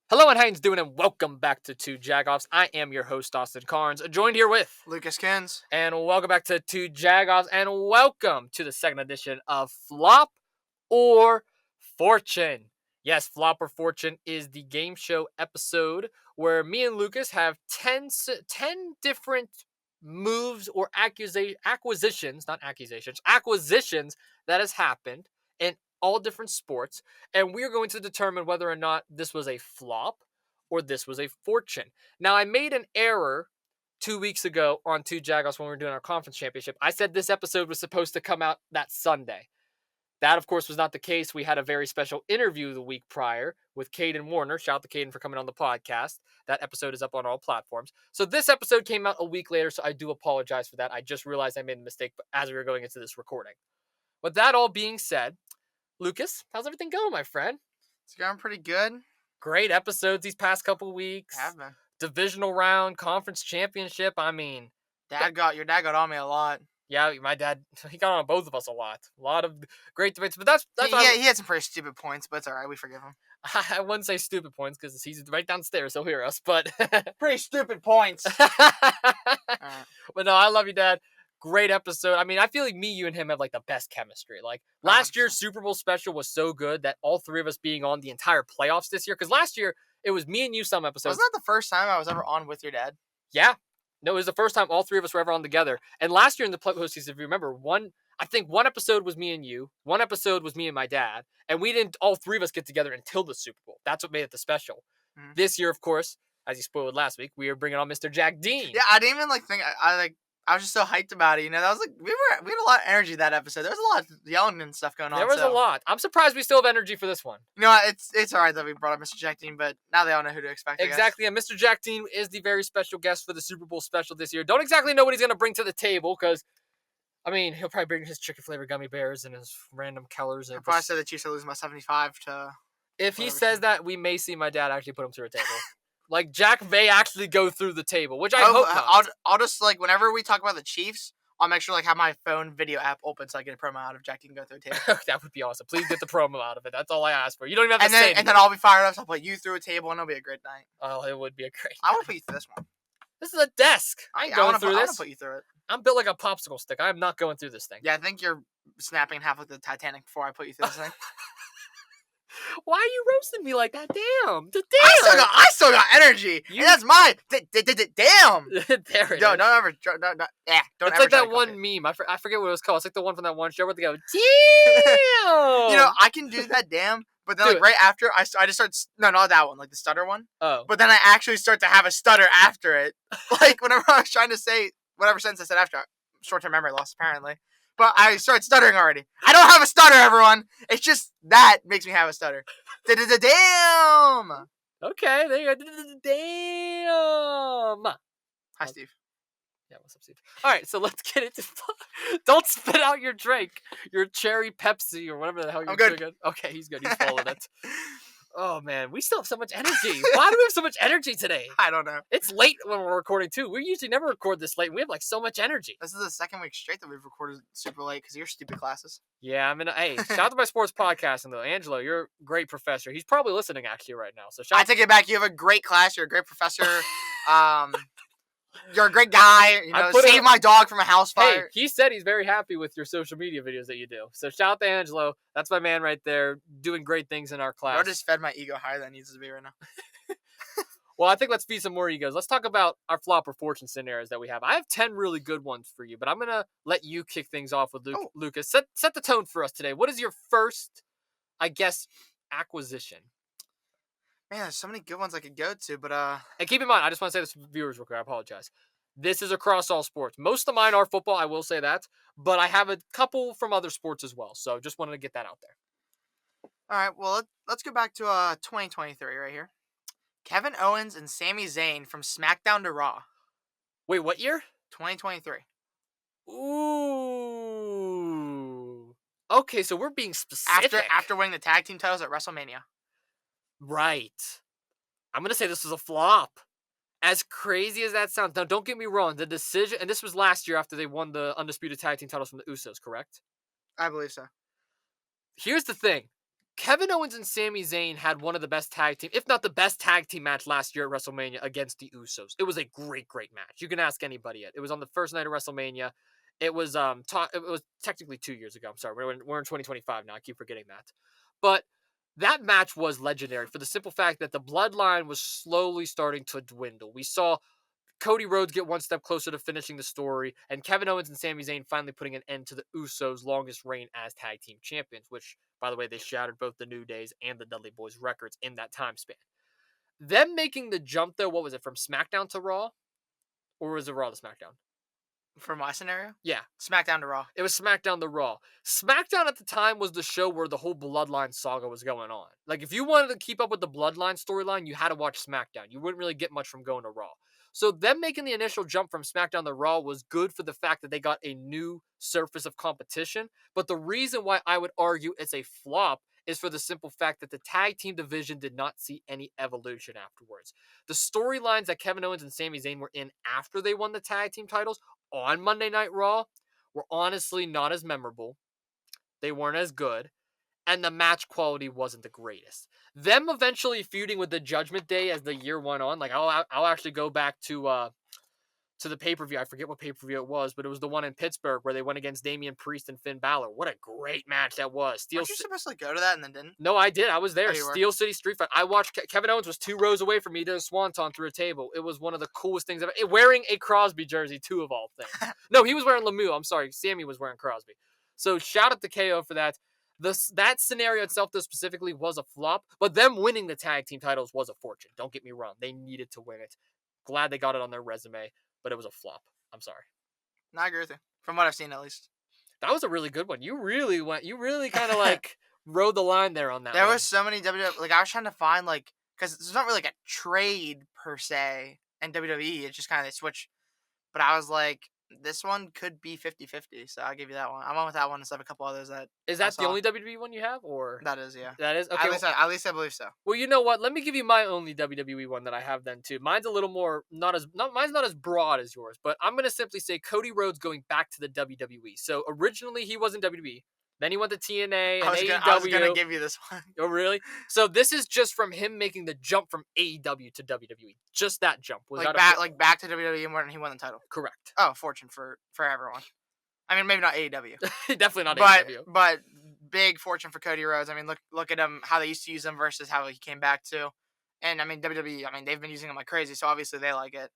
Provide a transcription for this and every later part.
Hello and how you doing, and welcome back to Two Jagoffs. I am your host, Austin Carnes, joined here with Lucas Kins. And welcome back to Two Jagoffs, and welcome to the second edition of Flop or Fortune. Yes, Flop or Fortune is the game show episode where me and Lucas have 10 different moves or acquisitions that has happened in all different sports, and we are going to determine whether or not this was a flop or this was a fortune. Now, I made an error 2 weeks ago on Two Jagoffs when we were doing our conference championship. I said this episode was supposed to come out that Sunday. That, of course, was not the case. We had a very special interview the week prior with Caden Warner. Shout out to Caden for coming on the podcast. That episode is up on all platforms. So this episode came out a week later, so I do apologize for that. I just realized I made a mistake as we were going into this recording. With that all being said, Lucas, how's everything going, my friend? It's going pretty good. Great episodes these past couple weeks. Have been. Divisional round, conference championship. I mean, your dad got on me a lot. Yeah, my dad, he got on both of us a lot. A lot of great debates, but that's he had some pretty stupid points, but it's all right. We forgive him. I wouldn't say stupid points because he's right downstairs. He'll hear us, but pretty stupid points. But no, I love you, Dad. Great episode. I mean, I feel like me, you, and him have like the best chemistry. Like last year's Super Bowl special was so good that all three of us being on the entire playoffs this year. Because last year it was me and you some episodes. Wasn't that the first time I was ever on with your dad? Yeah. No, it was the first time all three of us were ever on together. And last year in the postseason, if you remember, I think one episode was me and you, one episode was me and my dad, and we didn't all three of us get together until the Super Bowl. That's what made it the special. Mm-hmm. This year, of course, as you spoiled last week, we are bringing on Mr. Jack Dean. Yeah, I didn't even think I was just so hyped about it. You know, that was like we had a lot of energy that episode. There was a lot of yelling and stuff going on. There was a lot. I'm surprised we still have energy for this one. You know, it's all right that we brought up Mr. Jack Dean, but now they all know who to expect. Exactly, and Mr. Jack Dean is the very special guest for the Super Bowl special this year. Don't exactly know what he's going to bring to the table because, I mean, he'll probably bring his chicken flavored gummy bears and his random colors. I'll probably say the Chiefs are losing by 75 to. If he says that, we may see my dad actually put him through a table. Like, Jack may actually go through the table, which I hope not. I'll just, whenever we talk about the Chiefs, I'll make sure, have my phone video app open so I get a promo out of Jack can go through a table. That would be awesome. Please get the promo out of it. That's all I ask for. You don't even have to say anything. And then I'll be fired up, so I'll put you through a table, and it'll be a great night. Oh, it would be a great night. I want to put you through this one. This is a desk. I ain't going through this. I want to put you through it. I'm built like a popsicle stick. I am not going through this thing. Yeah, I think you're snapping in half like the Titanic before I put you through this thing. Why are you roasting me like that? Damn. I still got energy. And that's my damn. There it is. Don't ever. Don't it's like that one meme. I forget what it was called. It's like the one from that one show where they go, damn. You know, I can do that damn, but then right after I just start. No, not that one. Like the stutter one. Oh. But then I actually start to have a stutter after it. Like whenever I was trying to say whatever sentence I said after. Short-term memory loss apparently. But I start stuttering already. I don't have a stutter, everyone. It's just that makes me have a stutter. Damn. Okay, there you go. Damn. Hi, Steve. Yeah, what's up, Steve? All right, so let's get into. Don't spit out your drink, your cherry Pepsi or whatever the hell you're drinking. Okay, he's good. He's following it. Oh, man, we still have so much energy. Why do we have so much energy today? I don't know. It's late when we're recording, too. We usually never record this late, and we have, so much energy. This is the second week straight that we've recorded super late because of your stupid classes. Yeah, hey, shout out to my sports podcasting, though. Angelo, you're a great professor. He's probably listening, actually, right now. So I take it back. You have a great class. You're a great professor. You're a great guy. You know, save my dog from a house fire. Hey, he said he's very happy with your social media videos that you do. So shout out to Angelo. That's my man right there, doing great things in our class. I just fed my ego higher than it needs to be right now. Well, I think let's feed some more egos. Let's talk about our flop or fortune scenarios that we have. I have 10 really good ones for you, but I'm going to let you kick things off with Lucas. Set the tone for us today. What is your first, I guess, acquisition? Man, there's so many good ones I could go to, but And keep in mind, I just want to say this to viewers real quick. I apologize. This is across all sports. Most of mine are football, I will say that, but I have a couple from other sports as well. So just wanted to get that out there. All right, well, let's go back to 2023 right here. Kevin Owens and Sami Zayn from SmackDown to Raw. Wait, what year? 2023. Ooh. Okay, so we're being specific. After winning the tag team titles at WrestleMania. Right. I'm going to say this was a flop. As crazy as that sounds. Now, don't get me wrong. The decision, and this was last year after they won the Undisputed Tag Team titles from the Usos, correct? I believe so. Here's the thing. Kevin Owens and Sami Zayn had one of the best tag team, if not the best tag team match last year at WrestleMania against the Usos. It was a great, great match. You can ask anybody it. It was on the first night of WrestleMania. It was it was technically 2 years ago. I'm sorry, we're in 2025 now. I keep forgetting that, but that match was legendary for the simple fact that the bloodline was slowly starting to dwindle. We saw Cody Rhodes get one step closer to finishing the story, and Kevin Owens and Sami Zayn finally putting an end to the Usos' longest reign as tag team champions, which, by the way, they shattered both the New Days and the Dudley Boys records in that time span. Them making the jump, though, what was it, from SmackDown to Raw? Or was it Raw to SmackDown? For my scenario, Yeah, SmackDown to Raw. it was SmackDown to Raw. SmackDown at the time was the show where the whole Bloodline saga was going on. Like, if you wanted to keep up with the Bloodline storyline, you had to watch SmackDown. You wouldn't really get much from going to Raw. So, them making the initial jump from SmackDown to Raw was good for the fact that they got a new surface of competition. But the reason why I would argue it's a flop is for the simple fact that the tag team division did not see any evolution afterwards. The storylines that Kevin Owens and Sami Zayn were in after they won the tag team titles on Monday Night Raw were honestly not as memorable. They weren't as good, and the match quality wasn't the greatest. Them eventually feuding with the Judgment Day as the year went on, like I'll actually go back to the pay-per-view. I forget what pay-per-view it was, but it was the one in Pittsburgh where they went against Damian Priest and Finn Balor. What a great match that was. Weren't you supposed to go to that and then didn't? No, I did. I was there. Oh, you were? Steel City Street Fight. I watched Kevin Owens was 2 rows away from me. He did a swanton through a table. It was one of the coolest things ever. Wearing a Crosby jersey, too, of all things. No, he was wearing Lemieux. I'm sorry. Sammy was wearing Crosby. So shout out to KO for that. That scenario itself, though, specifically was a flop, but them winning the tag team titles was a fortune. Don't get me wrong. They needed to win it. Glad they got it on their resume, but it was a flop. I'm sorry. No, I agree with you. From what I've seen, at least. That was a really good one. You really kind of like rode the line there on that There one. was so many WWE. Like I was trying to find because there's not really like a trade per se in WWE. It's just kind of they switch. But I was like, this one could be 50-50, so I'll give you that one. I went with that one instead of a couple others that. Is I that the saw. only WWE one you have, or That is, yeah. that is okay? At least I believe so. Well, you know what? Let me give you my only WWE one that I have then too. Mine's a little more mine's not as broad as yours, but I'm gonna simply say Cody Rhodes going back to the WWE. So originally he was in WWE, then he went to TNA and AEW. I was gonna give you this one. Oh really? So this is just from him making the jump from AEW to WWE. Just that jump. Was that back to WWE when he won the title. correct? Oh, fortune for everyone. I mean, maybe not AEW, Definitely not but AEW. but big fortune for Cody Rhodes. I mean, look at him, how they used to use him versus how he came back to, and I mean WWE. I mean, they've been using him like crazy, so obviously they like it.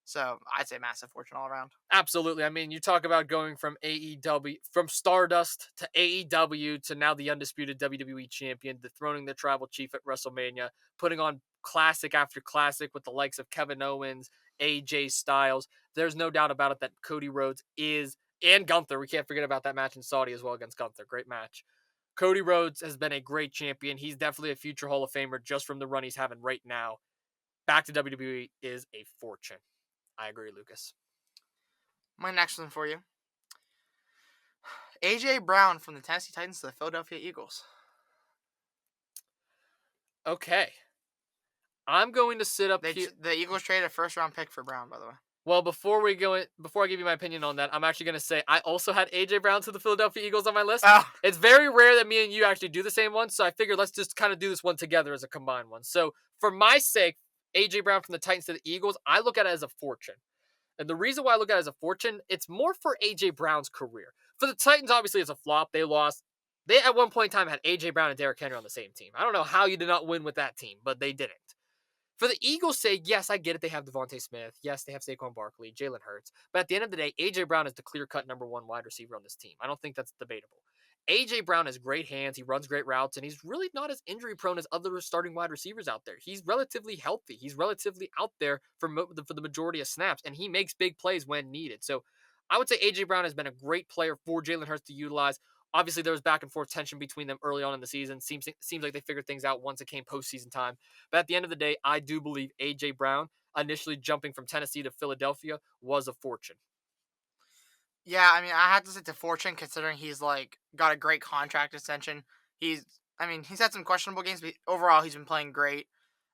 So I'd say massive fortune all around. Absolutely. I mean, you talk about going from AEW, from Stardust to AEW to now the undisputed WWE champion, dethroning the tribal chief at WrestleMania, putting on classic after classic with the likes of Kevin Owens, AJ Styles. There's no doubt about it that Cody Rhodes is, and Gunther. We can't forget about that match in Saudi as well against Gunther. Great match. Cody Rhodes has been a great champion. He's definitely a future Hall of Famer just from the run he's having right now. Back to WWE is a fortune. I agree, Lucas. My next one for you. AJ Brown from the Tennessee Titans to the Philadelphia Eagles. Okay. I'm going to sit up here. The Eagles traded a first-round pick for Brown, by the way. Well, before I give you my opinion on that, I'm actually going to say I also had AJ Brown to the Philadelphia Eagles on my list. Oh. It's very rare that me and you actually do the same one, so I figured let's just kind of do this one together as a combined one. So, for my sake, AJ Brown from the Titans to the Eagles, I look at it as a fortune. And the reason why I look at it as a fortune, it's more for AJ Brown's career. For the Titans, obviously, it's a flop. They lost. They, at one point in time, had AJ Brown and Derrick Henry on the same team. I don't know how you did not win with that team, but they didn't. For the Eagles' sake, yes, I get it. They have Devontae Smith. Yes, they have Saquon Barkley, Jalen Hurts. But at the end of the day, A.J. Brown is the clear-cut number one wide receiver on this team. I don't think that's debatable. A.J. Brown has great hands. He runs great routes, and he's really not as injury-prone as other starting wide receivers out there. He's relatively healthy. He's relatively out there for the majority of snaps, and he makes big plays when needed. So I would say A.J. Brown has been a great player for Jalen Hurts to utilize. Obviously, there was back and forth tension between them early on in the season. Seems like they figured things out once it came postseason time. But at the end of the day, I do believe A.J. Brown, initially jumping from Tennessee to Philadelphia, was a fortune. Yeah, I mean, I have to say to fortune considering he's got a great contract extension. He's had some questionable games, but overall he's been playing great.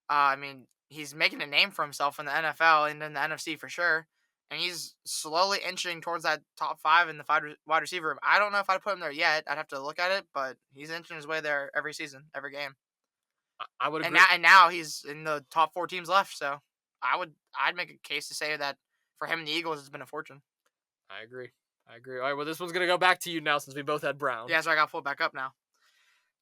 I mean, he's making a name for himself in the NFL and in the NFC for sure. and he's slowly inching towards that top 5 in the wide receiver room. I don't know if I'd put him there yet. I'd have to look at it, but he's inching his way there every season, every game. I would And agree. now he's in the top 4 teams left. So I'd make a case to say that for him and the Eagles, it's been a fortune. I agree. I agree. All right, well, this one's gonna go back to you now since we both had Brown. Yeah, so I got pulled back up now.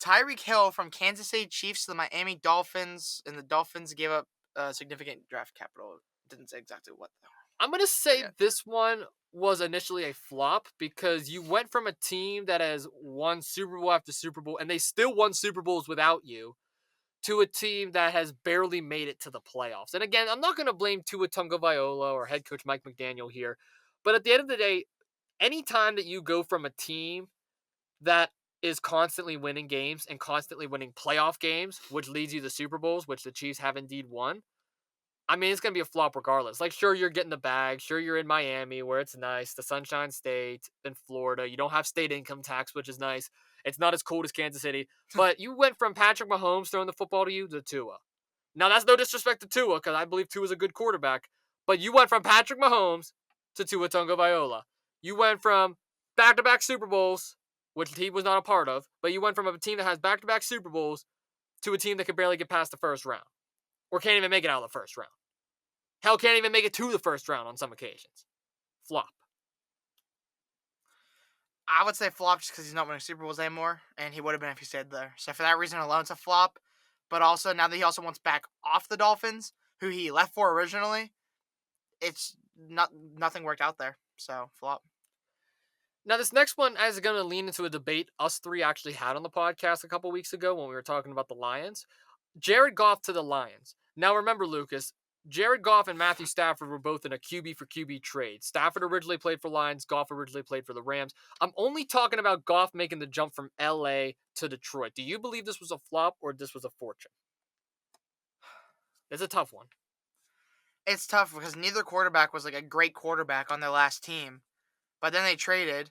Tyreek Hill from Kansas City Chiefs to the Miami Dolphins, and the Dolphins gave up significant draft capital. Didn't say exactly what though. I'm gonna say Forget. this one was initially a flop because you went from a team that has won Super Bowl after Super Bowl, and they still won Super Bowls without you, to a team that has barely made it to the playoffs. And again, I'm not going to blame Tua Tagovailoa or head coach Mike McDaniel here, but at the end of the day, anytime that you go from a team that is constantly winning games and constantly winning playoff games, which leads you to Super Bowls, which the Chiefs have indeed won, I mean, it's going to be a flop regardless. Like, sure, you're getting the bag. Sure, you're in Miami where it's nice, the Sunshine State in Florida. You don't have state income tax, which is nice. It's not as cold as Kansas City. But you went from Patrick Mahomes throwing the football to you to Tua. Now, that's no disrespect to Tua because I believe Tua's a good quarterback. But you went from Patrick Mahomes to Tua Tagovailoa. You went from back-to-back Super Bowls, which he was not a part of, but you went from a team that has back-to-back Super Bowls to a team that could barely get past the first round or can't even make it out of the first round. Hell, can't even make it to the first round on some occasions. Flop. I would say flop just because he's not winning Super Bowls anymore, and he would have been if he stayed there. So for that reason alone, it's a flop. But also now that he also wants back off the Dolphins, who he left for originally, it's nothing worked out there. So flop. Now, this next one is going to lean into a debate us three actually had on the podcast a couple weeks ago when we were talking about the Lions. Jared Goff to the Lions. Now, remember, Lucas, Jared Goff and Matthew Stafford were both in a QB for QB trade. Stafford originally played for Lions. Goff originally played for the Rams. I'm only talking about Goff making the jump from LA to Detroit. Do you believe this was a flop or this was a fortune? It's a tough one. It's tough because neither quarterback was like a great quarterback on their last team. But then they traded.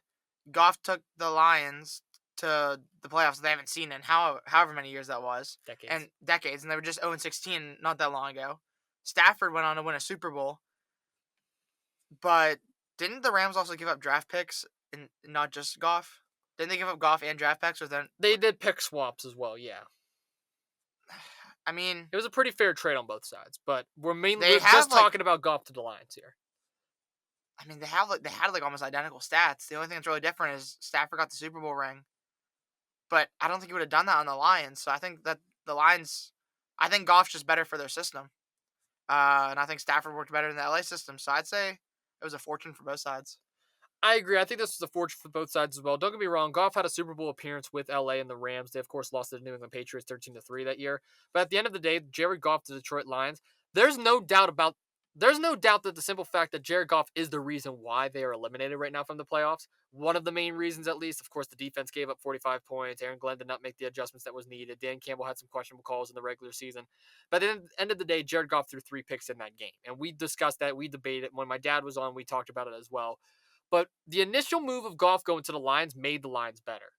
Goff took the Lions to the playoffs they haven't seen in however many years that was. Decades. And they were just 0-16 not that long ago. Stafford went on to win a Super Bowl. But didn't the Rams also give up draft picks and not just Goff? Didn't they give up Goff and draft picks? Or then They did pick swaps as well, yeah. I mean, It was a pretty fair trade on both sides, but we're They have, just like- talking about Goff to the Lions here. they had like almost identical stats. The only thing that's really different is Stafford got the Super Bowl ring. But I don't think he would have done that on the Lions. So I think that the Lions, I think Goff's just better for their system. And I think Stafford worked better in the LA system. So I'd say it was a fortune for both sides. I agree. I think this was a fortune for both sides as well. Don't get me wrong. Goff had a Super Bowl appearance with LA and the Rams. They, of course, lost to the New England Patriots 13-3 that year. But at the end of the day, Jared Goff to the Detroit Lions, there's no doubt that the simple fact that Jared Goff is the reason why they are eliminated right now from the playoffs. One of the main reasons, at least. Of course, the defense gave up 45 points. Aaron Glenn did not make the adjustments that was needed. Dan Campbell had some questionable calls in the regular season. But at the end of the day, Jared Goff threw 3 picks in that game. And we discussed that. We debated it. When my dad was on, we talked about it as well. But the initial move of Goff going to the Lions made the Lions better.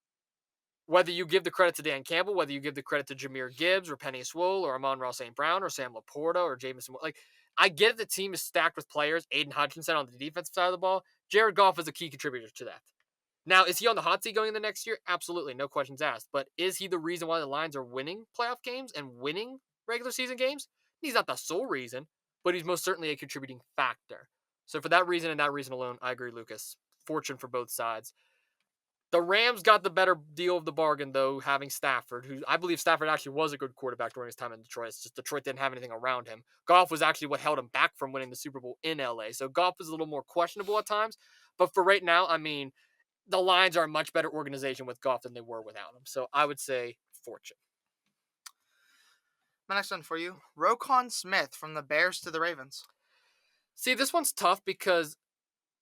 Whether you give the credit to Dan Campbell, whether you give the credit to Jahmyr Gibbs or Penny Sewell or Amon-Ra St. Brown or Sam Laporta or Jameson, I get the team is stacked with players. Aiden Hutchinson on the defensive side of the ball. Jared Goff is a key contributor to that. Now, is he on the hot seat going in the next year? Absolutely, no questions asked. But is he the reason why the Lions are winning playoff games and winning regular season games? He's not the sole reason, but he's most certainly a contributing factor. So for that reason and that reason alone, I agree, Lucas. Fortune for both sides. The Rams got the better deal of the bargain, though, having Stafford, who I believe Stafford actually was a good quarterback during his time in Detroit. It's just Detroit didn't have anything around him. Goff was actually what held him back from winning the Super Bowl in LA. So Goff is a little more questionable at times. But for right now, I mean, the Lions are a much better organization with Goff than they were without him. So I would say fortune. My next one for you, Roquan Smith from the Bears to the Ravens. See, this one's tough because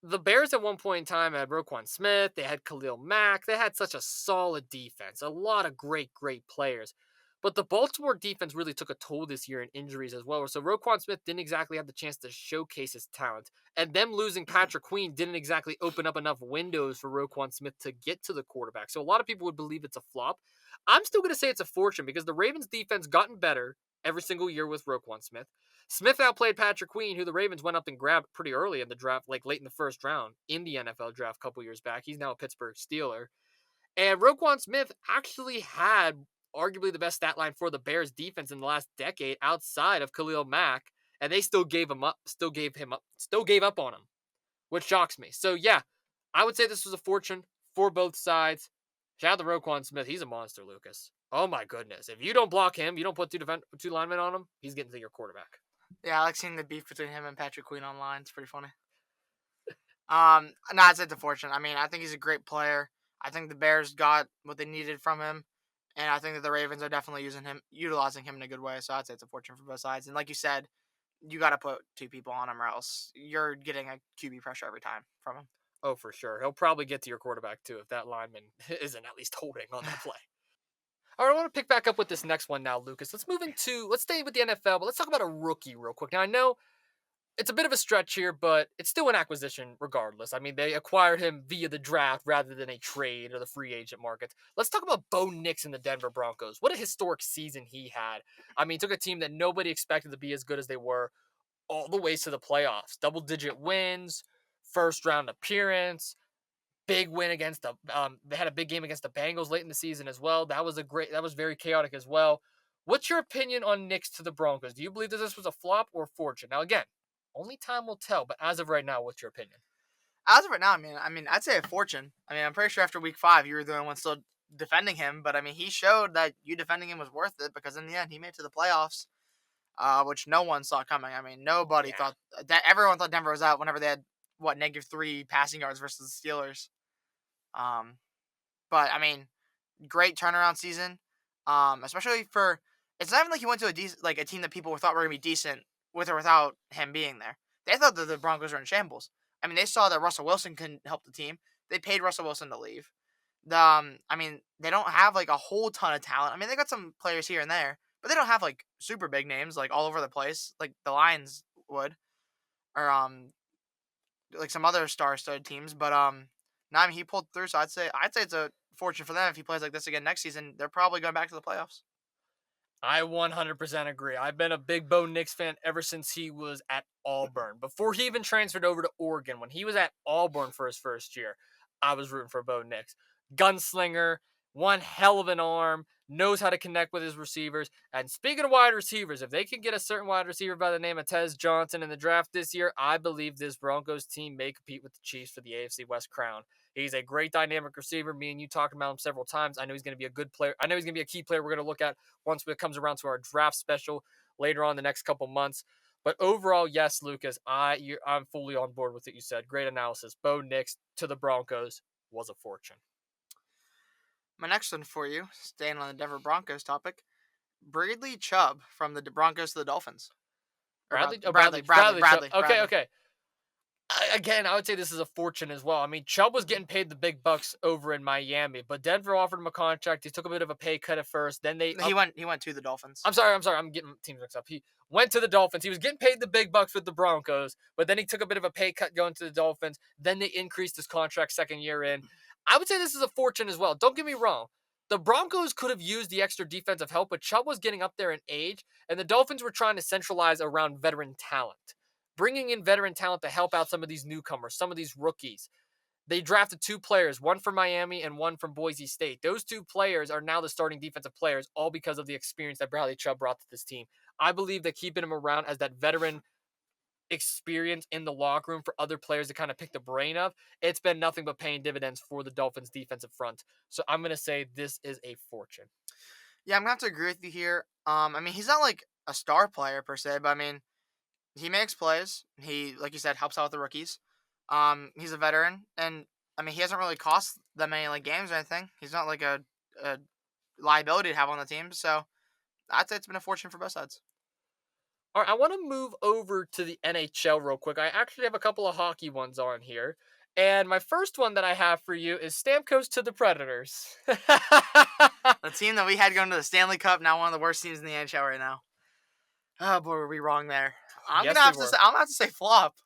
the Bears at one point in time had Roquan Smith, they had Khalil Mack, they had such a solid defense, a lot of great players. But the Baltimore defense really took a toll this year in injuries as well. So Roquan Smith didn't exactly have the chance to showcase his talent. And them losing Patrick Queen didn't exactly open up enough windows for Roquan Smith to get to the quarterback. So a lot of people would believe it's a flop. I'm still going to say it's a fortune because the Ravens defense gotten better every single year with Roquan Smith. Smith outplayed Patrick Queen, who the Ravens went up and grabbed pretty early in the draft, like late in the first round in the NFL draft a couple years back. He's now a Pittsburgh Steeler. And Roquan Smith actually had arguably the best stat line for the Bears defense in the last decade outside of Khalil Mack, and they still gave him up, still gave up on him, which shocks me. So yeah, I would say this was a fortune for both sides. Shout out to Roquan Smith. He's a monster, Lucas. Oh my goodness. If you don't block him, you don't put two linemen on him, he's getting to your quarterback. Yeah, I like seeing the beef between him and Patrick Queen online. It's pretty funny. No, I'd say it's a fortune. I mean, I think he's a great player. I think the Bears got what they needed from him, and I think that the Ravens are definitely utilizing him in a good way. So I'd say it's a fortune for both sides. And like you said, you got to put two people on him, or else you're getting a QB pressure every time from him. Oh, for sure. He'll probably get to your quarterback too if that lineman isn't at least holding on that play. All right, I want to pick back up with this next one now, Lucas. Let's stay with the NFL, but let's talk about a rookie real quick. Now, I know it's a bit of a stretch here, but it's still an acquisition regardless. I mean, they acquired him via the draft rather than a trade or the free agent market. Let's talk about Bo Nix and the Denver Broncos. What a historic season he had. I mean, he took a team that nobody expected to be as good as they were all the way to the playoffs. Double-digit wins, first round appearance, big win against they had a big game against the Bengals late in the season as well. That was very chaotic as well. What's your opinion on Knicks to the Broncos? Do you believe that this was a flop or fortune? Now again, only time will tell, but as of right now, what's your opinion? As of right now, I mean, I'd say a fortune. I mean, I'm pretty sure after week 5, you were the only one still defending him, but I mean, he showed that you defending him was worth it because in the end, he made it to the playoffs, which no one saw coming. I mean, nobody Yeah. thought that. Everyone thought Denver was out whenever they had -3 passing yards versus the Steelers. Um, but I mean, great turnaround season. Especially for it's not even like he went to a team that people thought were gonna be decent with or without him being there. They thought that the Broncos were in shambles. I mean, they saw that Russell Wilson couldn't help the team. They paid Russell Wilson to leave. I mean, they don't have like a whole ton of talent. I mean, they got some players here and there, but they don't have like super big names like all over the place like the Lions would, or like some other star-studded teams. But no, I mean he pulled through. So I'd say it's a fortune for them if he plays like this again next season. They're probably going back to the playoffs. I 100% agree. I've been a big Bo Nix fan ever since he was at Auburn. Before he even transferred over to Oregon, when he was at Auburn for his first year, I was rooting for Bo Nix. Gunslinger, one hell of an arm, knows how to connect with his receivers. And speaking of wide receivers, if they can get a certain wide receiver by the name of Tez Johnson in the draft this year, I believe this Broncos team may compete with the Chiefs for the AFC West crown. He's a great dynamic receiver. Me and you talked about him several times. I know he's going to be a good player. I know he's going to be a key player we're going to look at once it comes around to our draft special later on the next couple months. But overall, yes, Lucas, I'm fully on board with what you said. Great analysis. Bo Nix to the Broncos was a fortune. My next one for you, staying on the Denver Broncos topic, Bradley Chubb from the Broncos to the Dolphins. Bradley. Okay, Bradley. okay. Again, I would say this is a fortune as well. I mean, Chubb was getting paid the big bucks over in Miami, but Denver offered him a contract. He took a bit of a pay cut at first. Then He went to the Dolphins. I'm sorry. I'm getting teams mixed up. He went to the Dolphins. He was getting paid the big bucks with the Broncos, but then he took a bit of a pay cut going to the Dolphins. Then they increased his contract second year in. I would say this is a fortune as well. Don't get me wrong. The Broncos could have used the extra defensive help, but Chubb was getting up there in age, and the Dolphins were trying to centralize around veteran talent, bringing in veteran talent to help out some of these newcomers, some of these rookies. They drafted 2 players, one from Miami and one from Boise State. Those 2 players are now the starting defensive players, all because of the experience that Bradley Chubb brought to this team. I believe that keeping him around as that veteran experience in the locker room for other players to kind of pick the brain of, it's been nothing but paying dividends for the Dolphins defensive front. So I'm going to say this is a fortune. Yeah, I'm going to have to agree with you here. I mean, he's not like a star player per se, but I mean, he makes plays. He, like you said, helps out with the rookies. He's a veteran, and I mean, he hasn't really cost that many like games or anything. He's not like a liability to have on the team. So I'd say it's been a fortune for both sides. All right, I want to move over to the NHL real quick. I actually have a couple of hockey ones on here. And my first one that I have for you is Stamkos to the Predators. The team that we had going to the Stanley Cup, now one of the worst teams in the NHL right now. Oh boy, were we wrong there. I'm gonna have to say flop.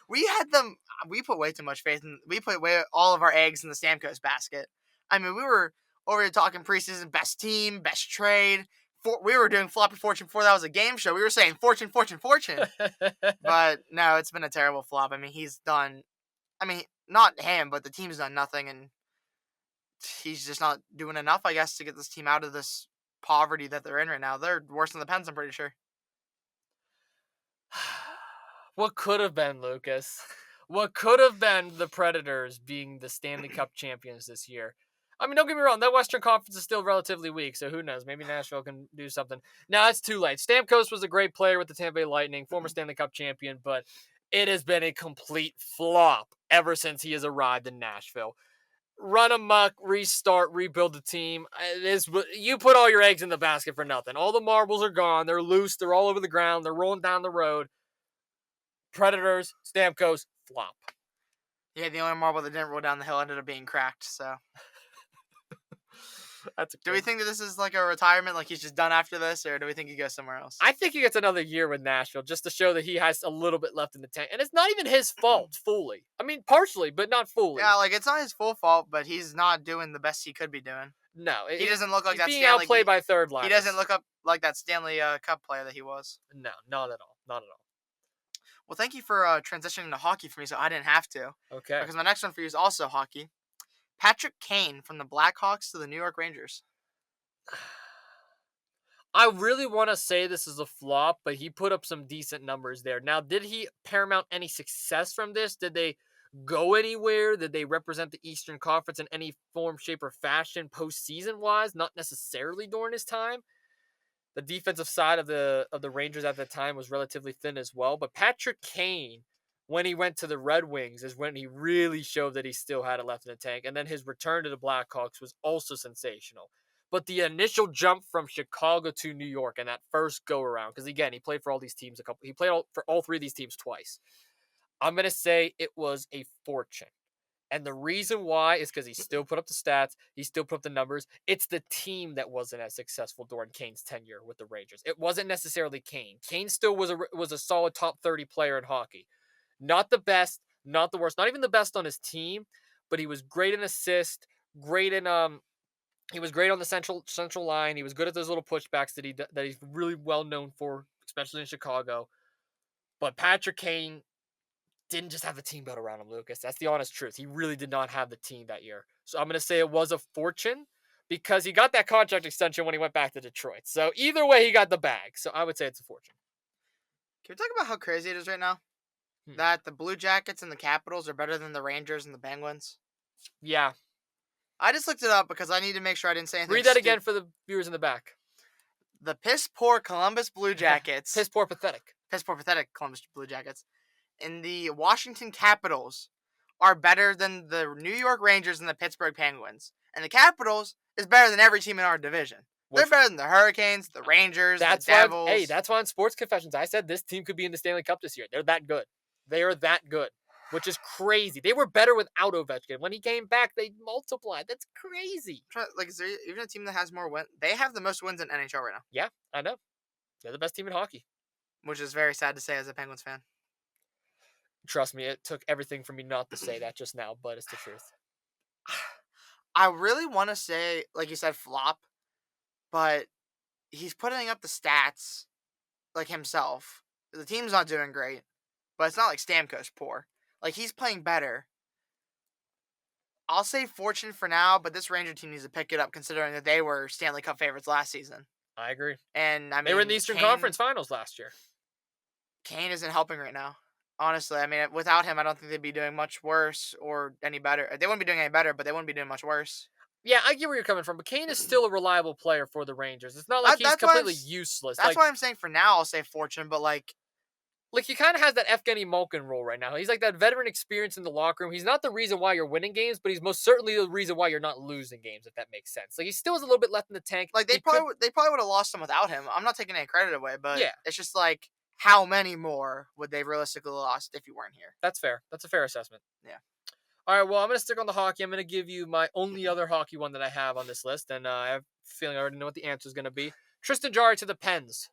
We had them. We put way too much faith in. We put all of our eggs in the Stamkos basket. I mean, we were over here talking preseason best team, best trade. we were doing Floppy Fortune before that was a game show. We were saying fortune, fortune, fortune. But no, it's been a terrible flop. I mean, he's done. I mean, not him, but the team's done nothing, and he's just not doing enough, I guess, to get this team out of this poverty that they're in right now. They're worse than the Pens, I'm pretty sure. What could have been, Lucas? What could have been the Predators being the Stanley Cup champions this year? I mean, don't get me wrong, that Western Conference is still relatively weak, so who knows? Maybe Nashville can do something. Now, it's too late. Stamkos was a great player with the Tampa Bay Lightning, former Stanley Cup champion, but it has been a complete flop ever since he has arrived in Nashville. Run amok, restart, rebuild the team. You put all your eggs in the basket for nothing. All the marbles are gone. They're loose. They're all over the ground. They're rolling down the road. Predators, Stamkos, flop. Yeah, the only marble that didn't roll down the hill ended up being cracked. So, do we think that this is like a retirement, like he's just done after this, or do we think he goes somewhere else? I think he gets another year with Nashville just to show that he has a little bit left in the tank. And it's not even his fault fully. I mean, partially, but not fully. Yeah, like it's not his full fault, but he's not doing the best he could be doing. No. He doesn't look like he's that being Stanley. outplayed by third line. He doesn't look up like that Stanley Cup player that he was. No, not at all. Not at all. Well, thank you for transitioning to hockey for me, so I didn't have to. Okay. Because my next one for you is also hockey. Patrick Kane from the Blackhawks to the New York Rangers. I really want to say this is a flop, but he put up some decent numbers there. Now, did he paramount any success from this? Did they go anywhere? Did they represent the Eastern Conference in any form, shape, or fashion postseason-wise? Not necessarily during his time. The defensive side of the Rangers at the time was relatively thin as well. But Patrick Kane, when he went to the Red Wings, is when he really showed that he still had it left in the tank. And then his return to the Blackhawks was also sensational. But the initial jump from Chicago to New York and that first go around, because again, he played for all these teams he played for all three of these teams twice. I'm gonna say it was a fortune. And the reason why is because he still put up the stats, he still put up the numbers. It's the team that wasn't as successful during Kane's tenure with the Rangers. It wasn't necessarily Kane. Kane still was a solid top 30 player in hockey. Not the best, not the worst, not even the best on his team, but he was great in assist, great in he was great on the central line. He was good at those little pushbacks that he's really well known for, especially in Chicago. But Patrick Kane didn't just have the team built around him, Lucas. That's the honest truth. He really did not have the team that year. So I'm going to say it was a fortune because he got that contract extension when he went back to Detroit. So either way, he got the bag. So I would say it's a fortune. Can we talk about how crazy it is right now? That the Blue Jackets and the Capitals are better than the Rangers and the Penguins? Yeah. I just looked it up because I need to make sure I didn't say anything. Read that again for the viewers in the back. The piss poor Columbus Blue Jackets. Piss poor pathetic. Piss poor pathetic Columbus Blue Jackets. And the Washington Capitals are better than the New York Rangers and the Pittsburgh Penguins. And the Capitals is better than every team in our division. They're better than the Hurricanes, the Rangers, the Devils. Hey, that's why on Sports Confessions I said this team could be in the Stanley Cup this year. They're that good. They are that good, which is crazy. They were better without Ovechkin. When he came back, they multiplied. That's crazy. Like, is there even a team that has more wins? They have the most wins in NHL right now. Yeah, I know. They're the best team in hockey. Which is very sad to say as a Penguins fan. Trust me, it took everything for me not to say that just now, but it's the truth. I really want to say, like you said, flop, but he's putting up the stats like himself. The team's not doing great, but it's not like Stamkos poor. Like, he's playing better. I'll say fortune for now, but this Ranger team needs to pick it up considering that they were Stanley Cup favorites last season. I agree. And I mean, they were in the Eastern Conference Finals last year. Kane isn't helping right now. Honestly, I mean, without him, I don't think they'd be doing much worse or any better. They wouldn't be doing any better, but they wouldn't be doing much worse. Yeah, I get where you're coming from, but Kane is still a reliable player for the Rangers. It's not like he's completely useless. That's why I'm saying for now I'll say fortune, but like he kind of has that Evgeny Malkin role right now. He's like that veteran experience in the locker room. He's not the reason why you're winning games, but he's most certainly the reason why you're not losing games, if that makes sense. Like, he still has a little bit left in the tank. Like, they probably would have lost him without him. I'm not taking any credit away, but yeah, it's just like, how many more would they realistically lost if you weren't here? That's fair. That's a fair assessment. Yeah. All right, well, I'm going to stick on the hockey. I'm going to give you my only other hockey one that I have on this list, and I have a feeling I already know what the answer is going to be. Tristan Jarry to the Pens.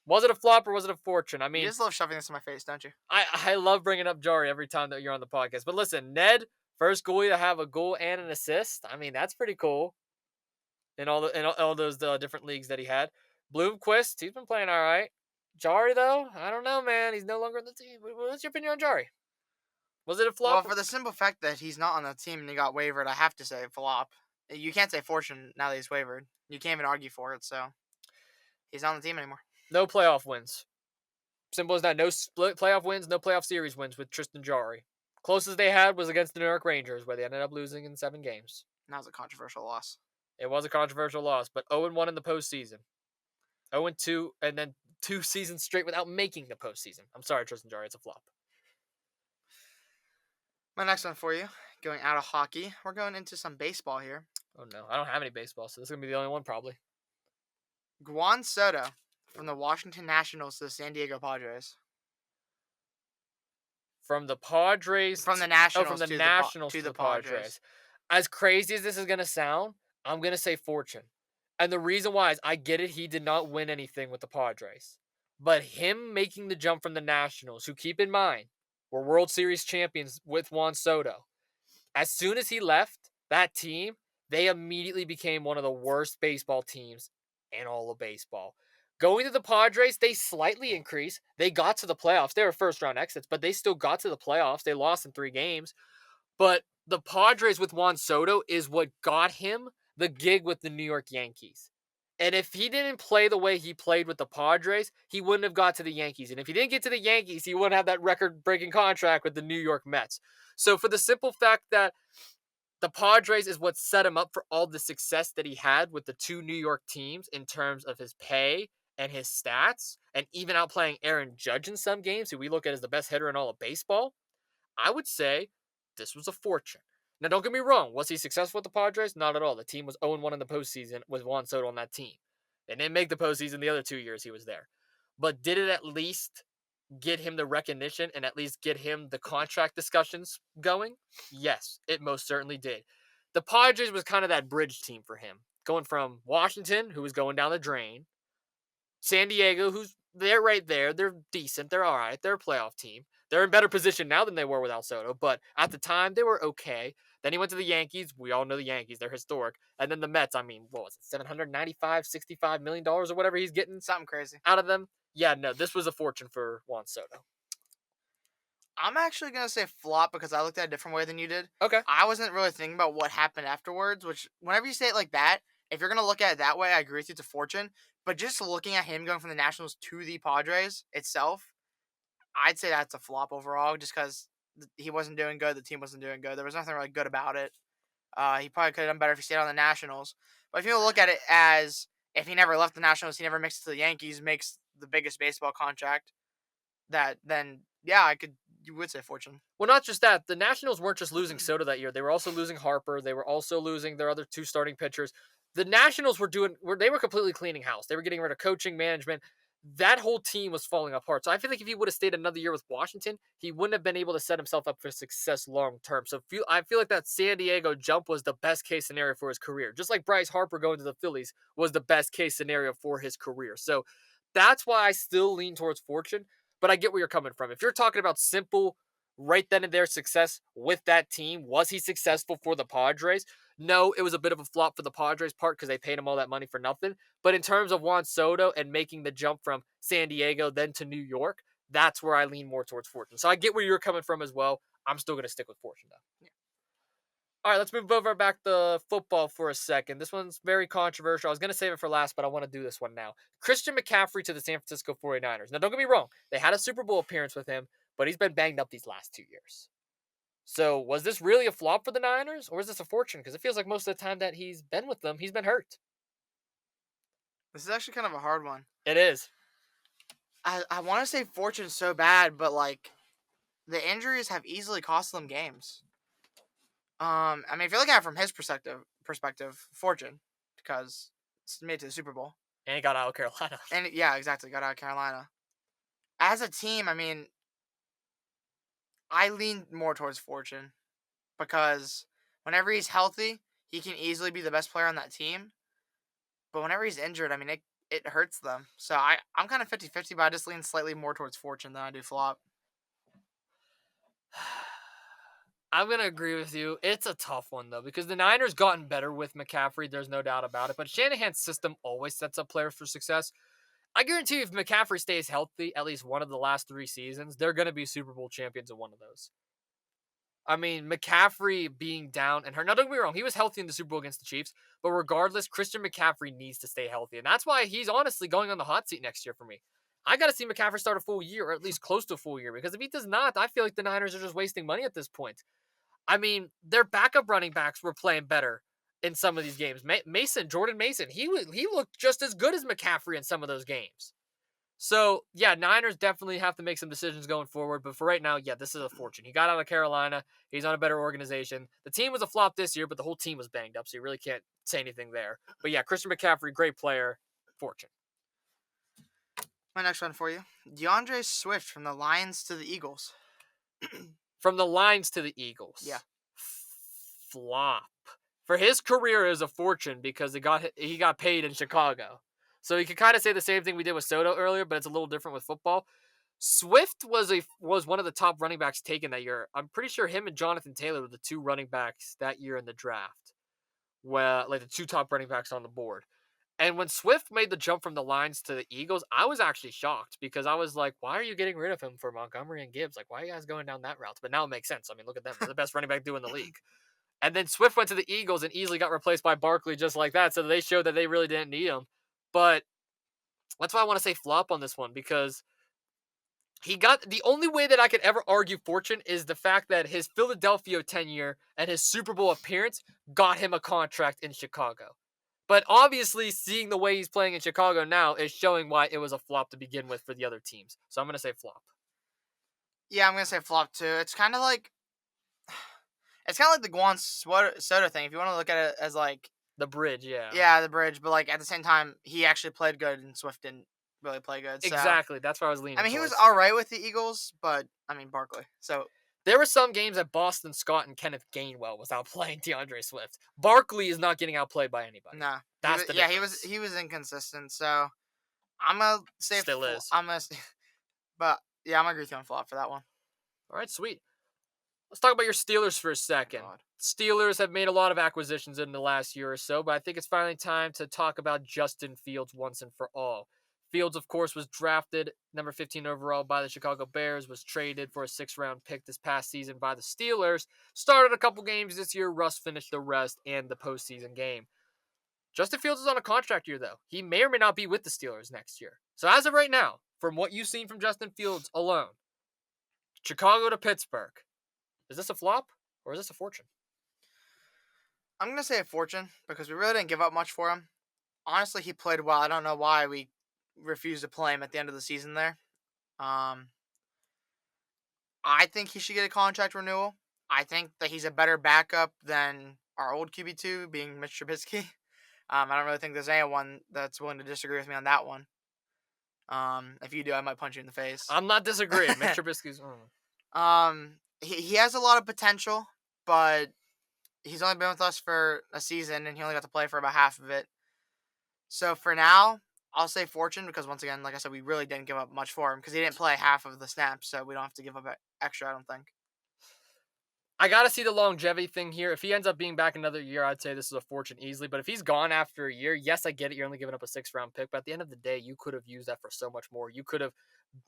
Was it a flop or was it a fortune? I mean, you just love shoving this in my face, don't you? I love bringing up Jarry every time that you're on the podcast. But listen, Ned, first goalie to have a goal and an assist. I mean, that's pretty cool. in all those different leagues that he had. Bloomquist, he's been playing all right. Jari though, I don't know, man. He's no longer on the team. What's your opinion on Jari? Was it a Well, flop? for the simple fact that he's not on the team and he got wavered, I have to say flop. You can't say fortune now that he's wavered. You can't even argue for it. So he's not on the team anymore. No playoff wins. Simple as that. No split playoff wins, no playoff series wins with Tristan Jari. Closest they had was against the New York Rangers, where they ended up losing in 7 games. And that was a controversial loss. It was a controversial loss, but 0-1 in the postseason. 0-2, and then 2 seasons straight without making the postseason. I'm sorry, Tristan Jari, it's a flop. My next one for you, going out of hockey, we're going into some baseball here. Oh no, I don't have any baseball, so this is gonna be the only one probably. Juan Soto from the Washington Nationals to the San Diego Padres. From the Padres, From the Nationals, from the to Nationals to to the the Padres. As crazy as this is gonna sound, I'm gonna say fortune, and the reason why is I get it. He did not win anything with the Padres, but him making the jump from the Nationals, who keep in mind were World Series champions with Juan Soto. As soon as he left that team, they immediately became one of the worst baseball teams in all of baseball. Going to the Padres, they slightly increased. They got to the playoffs. They were first round exits, but they still got to the playoffs. They lost in 3 games. But the Padres with Juan Soto is what got him the gig with the New York Yankees. And if he didn't play the way he played with the Padres, he wouldn't have got to the Yankees. And if he didn't get to the Yankees, he wouldn't have that record breaking contract with the New York Mets. So, for the simple fact that the Padres is what set him up for all the success that he had with the 2 New York teams in terms of his pay and his stats, and even outplaying Aaron Judge in some games, who we look at as the best hitter in all of baseball, I would say this was a fortune. Now, don't get me wrong. Was he successful with the Padres? Not at all. The team was 0-1 in the postseason with Juan Soto on that team. They didn't make the postseason the other 2 years he was there. But did it at least get him the recognition and at least get him the contract discussions going? Yes, it most certainly did. The Padres was kind of that bridge team for him, going from Washington, who was going down the drain, San Diego, they're right there. They're decent. They're all right. They're a playoff team. They're in better position now than they were without Soto, but at the time they were okay. Then he went to the Yankees. We all know the Yankees. They're historic. And then the Mets, I mean, what was it, 795, $65 million or whatever he's getting Something crazy. out of them? Yeah, no, this was a fortune for Juan Soto. I'm actually going to say flop because I looked at it a different way than you did. Okay. I wasn't really thinking about what happened afterwards, which whenever you say it like that, if you're going to look at it that way, I agree with you, it's a fortune. But just looking at him going from the Nationals to the Padres itself, I'd say that's a flop overall just because he wasn't doing good. The team wasn't doing good. There was nothing really good about it. He probably could have done better if he stayed on the Nationals. But if you look at it as if he never left the Nationals, he never mixed it to the Yankees, makes the biggest baseball contract, then yeah, you would say fortune. Well, not just that. The Nationals weren't just losing Soto that year. They were also losing Harper. They were also losing their other 2 starting pitchers. The Nationals they were completely cleaning house. They were getting rid of coaching, management. That whole team was falling apart. So I feel like if he would have stayed another year with Washington, he wouldn't have been able to set himself up for success long term. So I feel like that San Diego jump was the best case scenario for his career. Just like Bryce Harper going to the Phillies was the best case scenario for his career. So that's why I still lean towards fortune. But I get where you're coming from. If you're talking about simple, right then and there success with that team, was he successful for the Padres? No, it was a bit of a flop for the Padres part because they paid him all that money for nothing. But in terms of Juan Soto and making the jump from San Diego then to New York, that's where I lean more towards fortune. So I get where you're coming from as well. I'm still going to stick with fortune though. Yeah. All right, let's move over back to football for a second. This one's very controversial. I was going to save it for last, but I want to do this one now. Christian McCaffrey to the San Francisco 49ers. Now, don't get me wrong. They had a Super Bowl appearance with him, but he's been banged up these last 2 years. So was this really a flop for the Niners, or is this a fortune? Because it feels like most of the time that he's been with them, he's been hurt. This is actually kind of a hard one. It is. I want to say fortune so bad, but like the injuries have easily cost them games. I mean, if you're looking at it from his perspective, fortune because it's made to the Super Bowl, And he got out of Carolina. and yeah, exactly, got out of Carolina. As a team, I mean, I lean more towards fortune because whenever he's healthy, he can easily be the best player on that team. But whenever he's injured, I mean, it hurts them. So I'm kind of 50-50, but I just lean slightly more towards fortune than I do flop. I'm going to agree with you. It's a tough one, though, because the Niners gotten better with McCaffrey. There's no doubt about it. But Shanahan's system always sets up players for success. I guarantee you if McCaffrey stays healthy at least one of the last 3 seasons, they're going to be Super Bowl champions in one of those. I mean, McCaffrey being down and hurt. Now, don't get me wrong, he was healthy in the Super Bowl against the Chiefs, but regardless, Christian McCaffrey needs to stay healthy. And that's why he's honestly going on the hot seat next year for me. I got to see McCaffrey start a full year, or at least close to a full year, because if he does not, I feel like the Niners are just wasting money at this point. I mean, their backup running backs were playing better in some of these games. Jordan Mason, he looked just as good as McCaffrey in some of those games. So, yeah, Niners definitely have to make some decisions going forward. But for right now, yeah, this is a fortune. He got out of Carolina. He's on a better organization. The team was a flop this year, but the whole team was banged up, so you really can't say anything there. But yeah, Christian McCaffrey, great player. Fortune. My next one for you. DeAndre Swift from the Lions to the Eagles. From the Lions to the Eagles. Yeah. Flop. For his career is a fortune because he got paid in Chicago. So you could kind of say the same thing we did with Soto earlier, but it's a little different with football. Swift was one of the top running backs taken that year. I'm pretty sure him and Jonathan Taylor were the 2 running backs that year in the draft. Well, like the 2 top running backs on the board. And when Swift made the jump from the Lions to the Eagles, I was actually shocked because I was like, why are you getting rid of him for Montgomery and Gibbs? Like, why are you guys going down that route? But now it makes sense. I mean, look at them. They're the best running back duo in the league. And then Swift went to the Eagles and easily got replaced by Barkley just like that. So they showed that they really didn't need him. But that's why I want to say flop on this one because he got the only way that I could ever argue fortune is the fact that his Philadelphia tenure and his Super Bowl appearance got him a contract in Chicago. But obviously, seeing the way he's playing in Chicago now is showing why it was a flop to begin with for the other teams. So I'm going to say flop. Yeah, I'm gonna say flop too. It's kind of like the Guan Soto thing. If you want to look at it as like The bridge, yeah. yeah, the bridge, but like at the same time, he actually played good and Swift didn't really play good. So. Exactly. That's where I was leaning I mean, he was towards. all right with the Eagles, but I mean Barkley. So There were some games that Boston Scott and Kenneth Gainwell was outplaying DeAndre Swift. Barkley is not getting outplayed by anybody. nah, That's the difference. he was inconsistent. So I'm gonna say Still is. but yeah, I'm gonna agree with you on flop for that one. All right, sweet. Let's talk about your Steelers for a second. God. Steelers have made a lot of acquisitions in the last year or so, but I think it's finally time to talk about Justin Fields once and for all. Fields, of course, was drafted number 15 overall by the Chicago Bears, was traded for a 6th-round pick this past season by the Steelers, started a couple games this year, Russ finished the rest and the postseason game. Justin Fields is on a contract year, though. He may or may not be with the Steelers next year. So as of right now, from what you've seen from Justin Fields alone, Chicago to Pittsburgh, is this a flop or is this a fortune? I'm gonna say a fortune because we really didn't give up much for him. Honestly, he played well. I don't know why we refused to play him at the end of the season there. I think he should get a contract renewal. I think that he's a better backup than our old QB2, being Mitch Trubisky. I don't really think there's anyone that's willing to disagree with me on that one. If you do, I might punch you in the face. I'm not disagreeing. Mitch Trubisky's. He has a lot of potential, but he's only been with us for a season, and he only got to play for about half of it. So for now, I'll say fortune because once again, like I said, we really didn't give up much for him because he didn't play half of the snaps, so we don't have to give up extra. I don't think. I got to see the longevity thing here. If he ends up being back another year, I'd say this is a fortune easily. But if he's gone after a year, yes, I get it. You're only giving up a 6th-round pick. But at the end of the day, you could have used that for so much more. You could have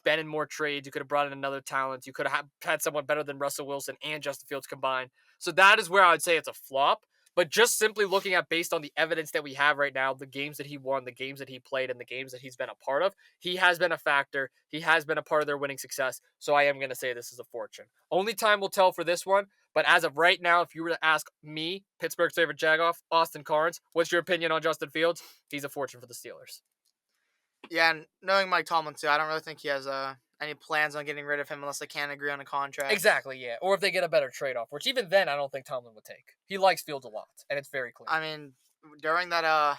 been in more trades. You could have brought in another talent. You could have had someone better than Russell Wilson and Justin Fields combined. So that is where I would say it's a flop. But just simply looking at based on the evidence that we have right now, the games that he won, the games that he played, and the games that he's been a part of, he has been a factor. He has been a part of their winning success. So I am going to say this is a fortune. Only time will tell for this one. But as of right now, if you were to ask me, Pittsburgh's favorite Jagoff, Austin Carnes, what's your opinion on Justin Fields? He's a fortune for the Steelers. Yeah, and knowing Mike Tomlin too, I don't really think he has any plans on getting rid of him unless they can't agree on a contract. Exactly, yeah. Or if they get a better trade-off, which even then I don't think Tomlin would take. He likes Fields a lot, and it's very clear. I mean, during that,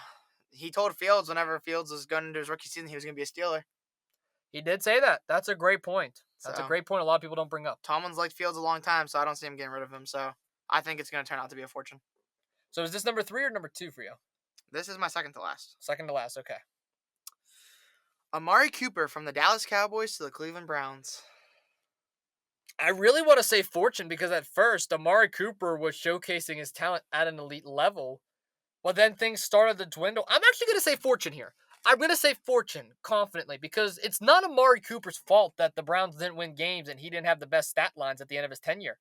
he told Fields whenever Fields was going into his rookie season, he was going to be a Steeler. He did say that. That's a great point. That's So, a great point a lot of people don't bring up. Tomlin's liked Fields a long time, so I don't see him getting rid of him. So I think it's going to turn out to be a fortune. So is this number 3 or number 2 for you? This is my second to last. Second to last, okay. Amari Cooper from the Dallas Cowboys to the Cleveland Browns. I really want to say fortune because at first, Amari Cooper was showcasing his talent at an elite level. Well, then things started to dwindle. I'm actually going to say fortune here. I'm going to say fortune confidently because it's not Amari Cooper's fault that the Browns didn't win games and he didn't have the best stat lines at the end of his tenure.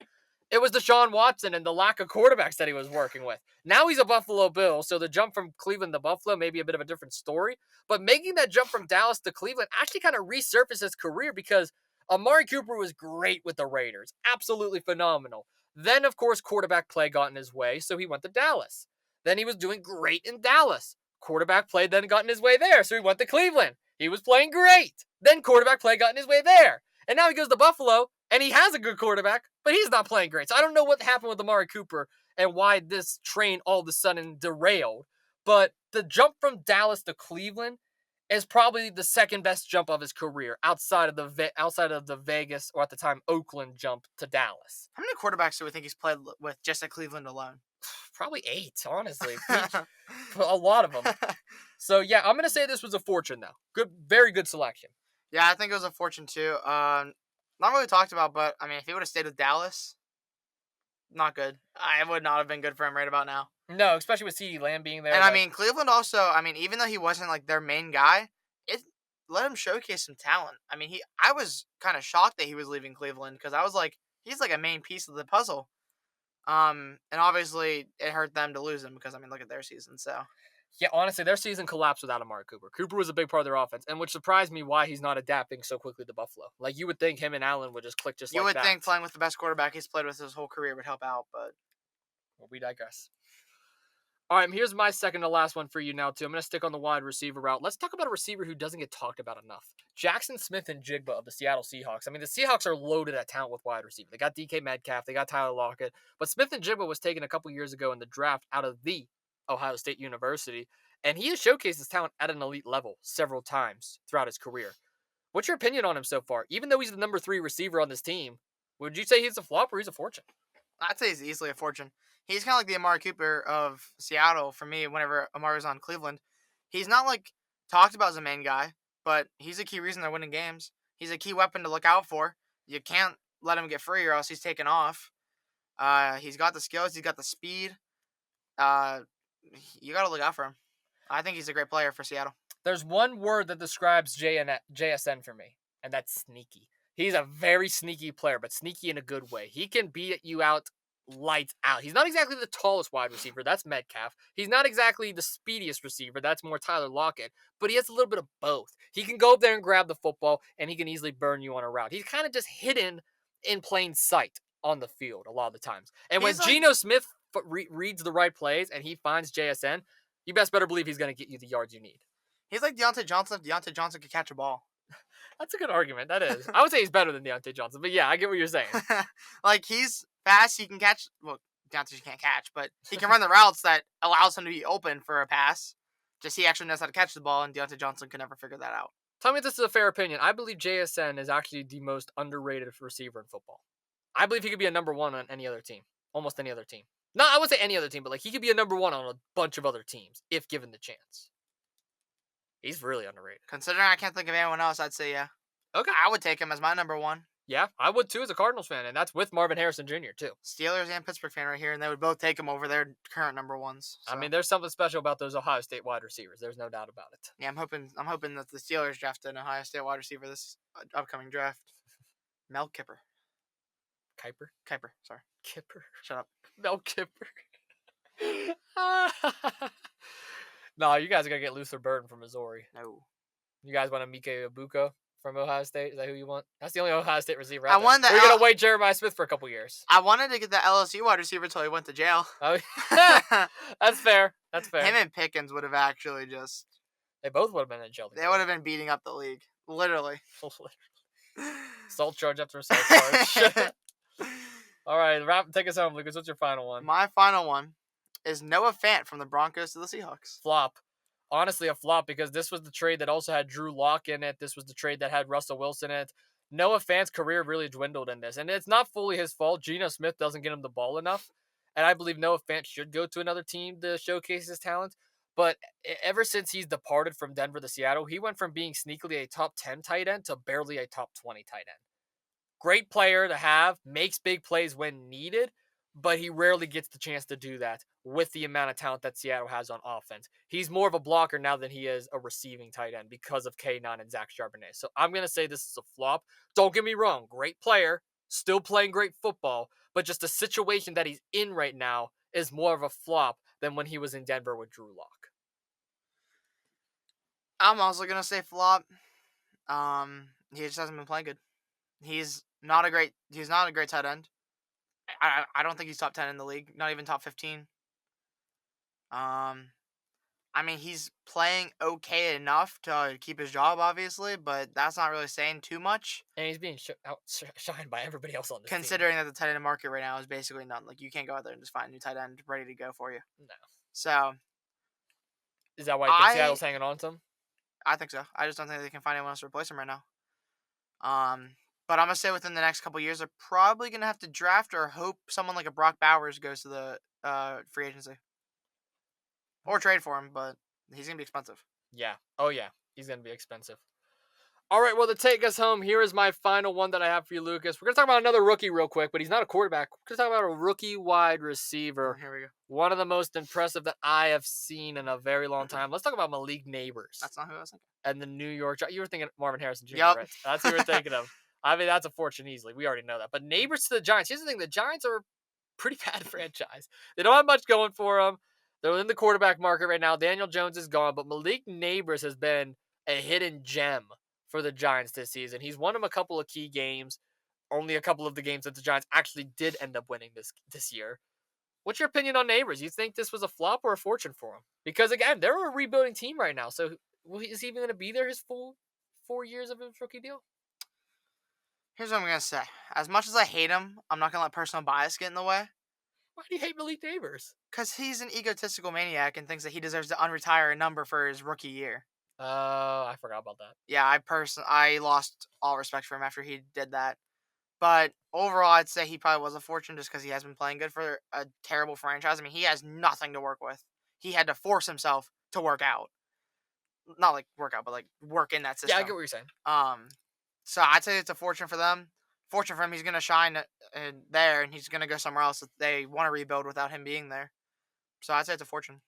It was Deshaun Watson and the lack of quarterbacks that he was working with. Now he's a Buffalo Bill, so the jump from Cleveland to Buffalo may be a bit of a different story. But making that jump from Dallas to Cleveland actually kind of resurfaced his career because Amari Cooper was great with the Raiders. Absolutely phenomenal. Then, of course, quarterback play got in his way, so he went to Dallas. Then he was doing great in Dallas. Quarterback play then got in his way there, so he went to Cleveland. He was playing great. Then quarterback play got in his way there. And now he goes to Buffalo, and he has a good quarterback, but he's not playing great. So I don't know what happened with Amari Cooper and why this train all of a sudden derailed. But the jump from Dallas to Cleveland is probably the second best jump of his career outside of the Vegas or at the time Oakland jump to Dallas. How many quarterbacks do we think he's played with just at Cleveland alone? Probably 8, honestly. A lot of them. So yeah, I'm gonna say this was a fortune though. Good, very good selection. Yeah, I think it was a fortune too. Not really talked about, but I mean, if he would have stayed with Dallas, not good. I would not have been good for him right about now. No, especially with CeeDee Lamb being there. And I mean, Cleveland also. I mean, even though he wasn't like their main guy, it let him showcase some talent. I mean, I was kind of shocked that he was leaving Cleveland because I was like, he's like a main piece of the puzzle. And obviously it hurt them to lose him because I mean, look at their season. So yeah, honestly, their season collapsed without Amari Cooper. Cooper was a big part of their offense, and which surprised me why he's not adapting so quickly to Buffalo. Like you would think him and Allen would just click just you like would that. think playing with the best quarterback he's played with his whole career would help out, but well, we digress. All right, here's my second to last one for you now, too. I'm going to stick on the wide receiver route. Let's talk about a receiver who doesn't get talked about enough. Jackson Smith-Njigba of the Seattle Seahawks. I mean, the Seahawks are loaded at talent with wide receiver. They got DK Metcalf. They got Tyler Lockett. But Smith-Njigba was taken a couple years ago in the draft out of the Ohio State University, and he has showcased his talent at an elite level several times throughout his career. What's your opinion on him so far? Even though he's the number 3 receiver on this team, would you say he's a flop or he's a fortune? I'd say he's easily a fortune. He's kind of like the Amari Cooper of Seattle for me whenever Amari was on Cleveland. He's not like talked about as a main guy, but he's a key reason they're winning games. He's a key weapon to look out for. You can't let him get free or else he's taken off. He's got the skills. He's got the speed. You got to look out for him. I think he's a great player for Seattle. There's one word that describes JSN for me, and that's sneaky. He's a very sneaky player, but sneaky in a good way. He can beat you out lights out. He's not exactly the tallest wide receiver. That's Metcalf. He's not exactly the speediest receiver. That's more Tyler Lockett. But he has a little bit of both. He can go up there and grab the football, and he can easily burn you on a route. He's kind of just hidden in plain sight on the field a lot of the times. And when Geno Smith reads the right plays and he finds JSN, you best better believe he's going to get you the yards you need. He's like Deontay Johnson if Deontay Johnson could catch a ball. That's a good argument. That is. I would say he's better than Deontay Johnson, but yeah, I get what you're saying. Like, he's fast. He can catch. Well, Deontay can't catch, but he can run the routes that allows him to be open for a pass. Just he actually knows how to catch the ball, and Deontay Johnson could never figure that out. Tell me if this is a fair opinion. I believe JSN is actually the most underrated receiver in football. I believe he could be a number 1 on any other team. Almost any other team. No, I wouldn't say any other team, but like he could be a number 1 on a bunch of other teams if given the chance. He's really underrated. Considering I can't think of anyone else, I'd say yeah. Okay. I would take him as my number 1. Yeah, I would too as a Cardinals fan, and that's with Marvin Harrison Jr. too. Steelers and Pittsburgh fan right here, and they would both take him over their current number 1s. So. I mean, there's something special about those Ohio State wide receivers. There's no doubt about it. Yeah, I'm hoping that the Steelers draft an Ohio State wide receiver this upcoming draft. Mel Kiper. Kiper, sorry. Kipper. Shut up. Mel Kipper. No, you guys are going to get Luther Burden from Missouri. No. You guys want a Mike Ibuka from Ohio State? Is that who you want? That's the only Ohio State receiver out I there. wanted We're going to wait Jeremiah Smith for a couple years. I wanted to get the LSU wide receiver until he went to jail. Oh, that's fair. That's fair. Him and Pickens would have actually just... They both would have been in jail. They would have been beating up the league. Literally. Assault charge after assault charge. All right, take us home, Lucas. What's your final one? My final one is Noah Fant from the Broncos to the Seahawks. Flop. Honestly, a flop because this was the trade that also had Drew Lock in it. This was the trade that had Russell Wilson in it. Noah Fant's career really dwindled in this, and it's not fully his fault. Geno Smith doesn't get him the ball enough, and I believe Noah Fant should go to another team to showcase his talent. But ever since he's departed from Denver to Seattle, he went from being sneakily a top 10 tight end to barely a top 20 tight end. Great player to have, makes big plays when needed, but he rarely gets the chance to do that with the amount of talent that Seattle has on offense. He's more of a blocker now than he is a receiving tight end because of K9 and Zach Charbonnet. So I'm going to say this is a flop. Don't get me wrong, great player, still playing great football, but just the situation that he's in right now is more of a flop than when he was in Denver with Drew Lock. I'm also gonna say flop. He just hasn't been playing good. He's not a great tight end. I don't think he's top 10 in the league, not even top 15. Um, I mean, he's playing okay enough to keep his job, obviously, but that's not really saying too much. And he's being outshined by everybody else on this Considering that the tight end market right now is basically none. Like, you can't go out there and just find a new tight end ready to go for you. team. No. So, Is that why you think Seattle's hanging on to him? I think so. I just don't think they can find anyone else to replace him right now. But I'm gonna say within the next couple years, they're probably gonna have to draft or hope someone like a Brock Bowers goes to the free agency or trade for him. But he's gonna be expensive. Yeah. Oh, yeah. He's going to be expensive. All right, well, to take us home, here is my final one that I have for you, Lucas. We're going to talk about another rookie real quick, but he's not a quarterback. We're going to talk about a rookie wide receiver. Here we go. One of the most impressive that I have seen in a very long time. Let's talk about Malik Neighbors. That's not who I was thinking. And the New York Giants. You were thinking Marvin Harrison Jr., Yep. right? That's who you were thinking of. I mean, that's a fortune easily. We already know that. But Neighbors to the Giants. Here's the thing. The Giants are a pretty bad franchise. They don't have much going for them. They're in the quarterback market right now. Daniel Jones is gone, but Malik Neighbors has been a hidden gem for the Giants this season. He's won them a couple of key games. Only a couple of the games that the Giants actually did end up winning this year. What's your opinion on Neighbors? You think this was a flop or a fortune for him? Because, again, they're a rebuilding team right now. So is he even going to be there his full 4 years of his rookie deal? Here's what I'm gonna say. As much as I hate him, I'm not gonna let personal bias get in the way. Why do you hate Malik Neighbors? Because he's an egotistical maniac and thinks that he deserves to unretire a number for his rookie year. I forgot about that. Yeah, I lost all respect for him after he did that. But overall, I'd say he probably was a fortune just because he has been playing good for a terrible franchise. I mean, he has nothing to work with. He had to force himself to work out. Not like work out, but like work in that system. Yeah, I get what you're saying. So I'd say it's a fortune for them. Fortune for him, he's gonna shine there, and he's gonna go somewhere else that they want to rebuild without him being there. So I'd say it's a fortune.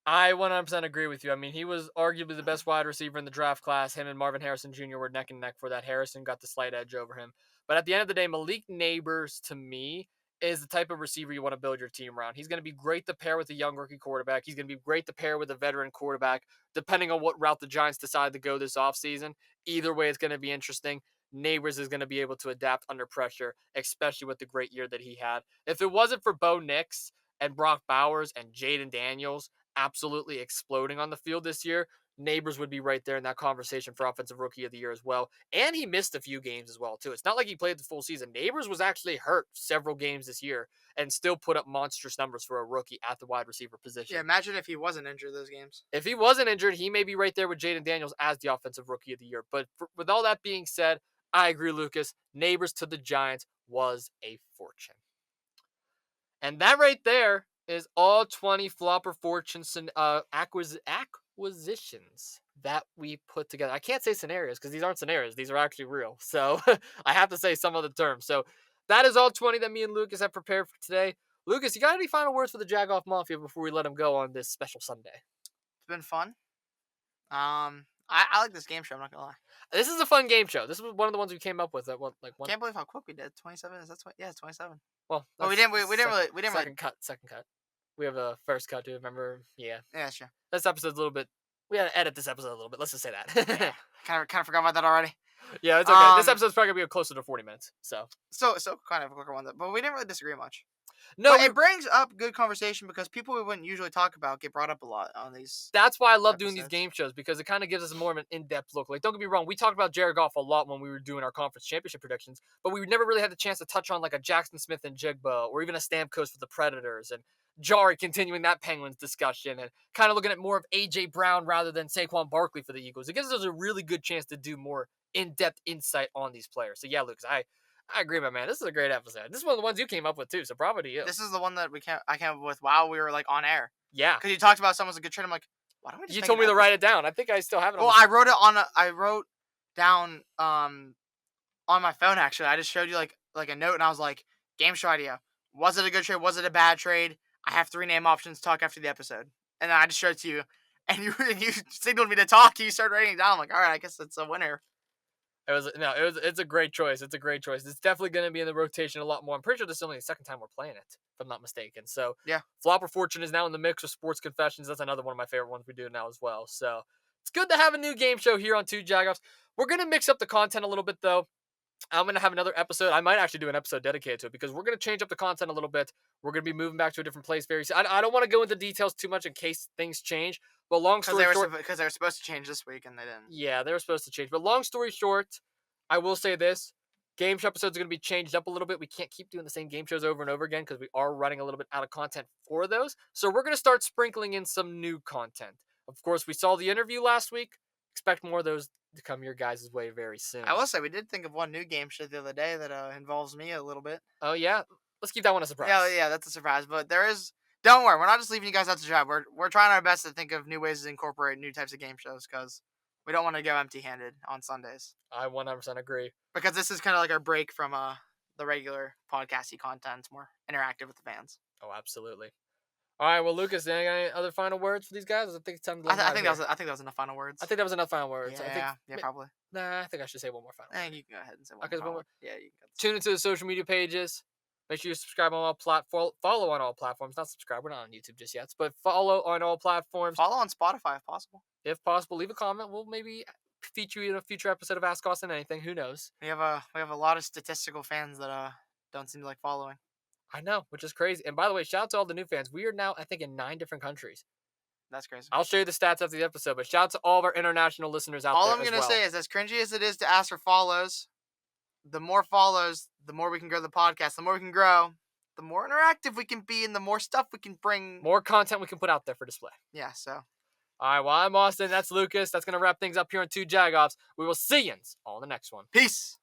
I 100% agree with you. I mean, he was arguably the best wide receiver in the draft class. Him and Marvin Harrison Jr. were neck and neck for that. Harrison got the slight edge over him. But at the end of the day, Malik Neighbors, to me, is the type of receiver you want to build your team around. He's going to be great to pair with a young rookie quarterback. He's going to be great to pair with a veteran quarterback, depending on what route the Giants decide to go this offseason. Either way, it's going to be interesting. Neighbors is going to be able to adapt under pressure, especially with the great year that he had. If it wasn't for Bo Nix and Brock Bowers and Jaden Daniels absolutely exploding on the field this year, Neighbors would be right there in that conversation for Offensive Rookie of the Year as well. And he missed a few games as well, too. It's not like he played the full season. Neighbors was actually hurt several games this year and still put up monstrous numbers for a rookie at the wide receiver position. Yeah, imagine if he wasn't injured those games. If he wasn't injured, he may be right there with Jaden Daniels as the Offensive Rookie of the Year. But with all that being said, I agree, Lucas. Neighbors to the Giants was a fortune. And that right there is all 20 flopper fortunes and acquisitions that we put together. I can't say scenarios because these aren't scenarios. These are actually real. So I have to say some of the terms. So that is all 20 that me and Lucas have prepared for today. Lucas, you got any final words for the Jagoff Mafia before we let them go on this special Sunday? It's been fun. I like this game show. I'm not gonna lie. This is a fun game show. This was one of the ones we came up with. That one. Can't believe how quick we did. 27. Is that 20? Yeah, it's 27. Well, but we didn't really. Second cut. We have a first cut too. Remember? Yeah. Yeah, sure. This episode's a little bit. We had to edit this episode a little bit. Let's just say that. Yeah, kind of forgot about that already. Yeah, it's okay. This episode's probably gonna be closer to 40 minutes. So kind of a quicker one, but we didn't really disagree much. No, but it brings up good conversation because people we wouldn't usually talk about get brought up a lot on these. That's why I love doing these game shows because it kind of gives us more of an in-depth look. Like, don't get me wrong, we talked about Jared Goff a lot when we were doing our conference championship predictions, but we never really had the chance to touch on like a Jackson Smith and Jigba or even a Stamkos for the Predators and Jari continuing that Penguins discussion and kind of looking at more of A.J. Brown rather than Saquon Barkley for the Eagles. It gives us a really good chance to do more in-depth insight on these players. So yeah, Lucas, I agree, my man. This is a great episode. This is one of the ones you came up with too, so bravo to you. This is the one that I came up with while we were like on air. Yeah, because you talked about someone's a good trade. I'm like, why don't we just? You told me to write it down. I think I still have it. Well, I wrote it on. I wrote down on my phone actually. I just showed you like a note, and I was like, game show idea. Was it a good trade? Was it a bad trade? I have 3 name options. Talk after the episode, and then I just showed it to you, and you signaled me to talk. You started writing it down. I'm like, all right, I guess it's a winner. It's a great choice. It's a great choice. It's definitely going to be in the rotation a lot more. I'm pretty sure this is only the second time we're playing it, if I'm not mistaken. So Yeah. Flopper Fortune is now in the mix with Sports Confessions. That's another one of my favorite ones we do now as well. So it's good to have a new game show here on Two Jagoffs. We're going to mix up the content a little bit though. I'm going to have another episode. I might actually do an episode dedicated to it because we're going to change up the content a little bit. We're going to be moving back to a different place very soon. I don't want to go into details too much in case things change. But long story short, Because they were supposed to change this week and they didn't. yeah, they were supposed to change. But long story short, I will say this. Game show episodes are going to be changed up a little bit. We can't keep doing the same game shows over and over again because we are running a little bit out of content for those. So we're going to start sprinkling in some new content. Of course, we saw the interview last week. Expect more of those to come your guys' way very soon. I will say we did think of one new game show the other day that involves me a little bit. Oh, yeah? Let's keep that one a surprise. Yeah, that's a surprise. But there is. Don't worry, we're not just leaving you guys out to dry. We're trying our best to think of new ways to incorporate new types of game shows because we don't want to go empty-handed on Sundays. I 100% agree. Because this is kind of like our break from the regular podcasty content. It's more interactive with the fans. Oh, absolutely. All right, well, Lucas, any other final words for these guys? I think it's time to I think that was enough final words. I think that was enough final words. Yeah, probably. Nah, I think I should say one more final word. You can go ahead and say Okay, one more. Yeah, you can. Tune into the social media pages. Make sure you subscribe on all platforms. Follow on all platforms. Not subscribe. We're not on YouTube just yet. But follow on all platforms. Follow on Spotify if possible. If possible, leave a comment. We'll maybe feature you in a future episode of Ask Austin Anything. Who knows? We have a lot of statistical fans that don't seem to like following. I know, which is crazy. And by the way, shout out to all the new fans. We are now, I think, in 9 different countries. That's crazy. I'll show you the stats after the episode, but shout out to all of our international listeners out there. All I'm gonna say is, as cringy as it is to ask for follows, the more follows, the more we can grow the podcast. The more we can grow, the more interactive we can be, and the more stuff we can bring. More content we can put out there for display. Yeah. So. All right. Well, I'm Austin. That's Lucas. That's gonna wrap things up here on Two Jagoffs. We will see you all in the next one. Peace.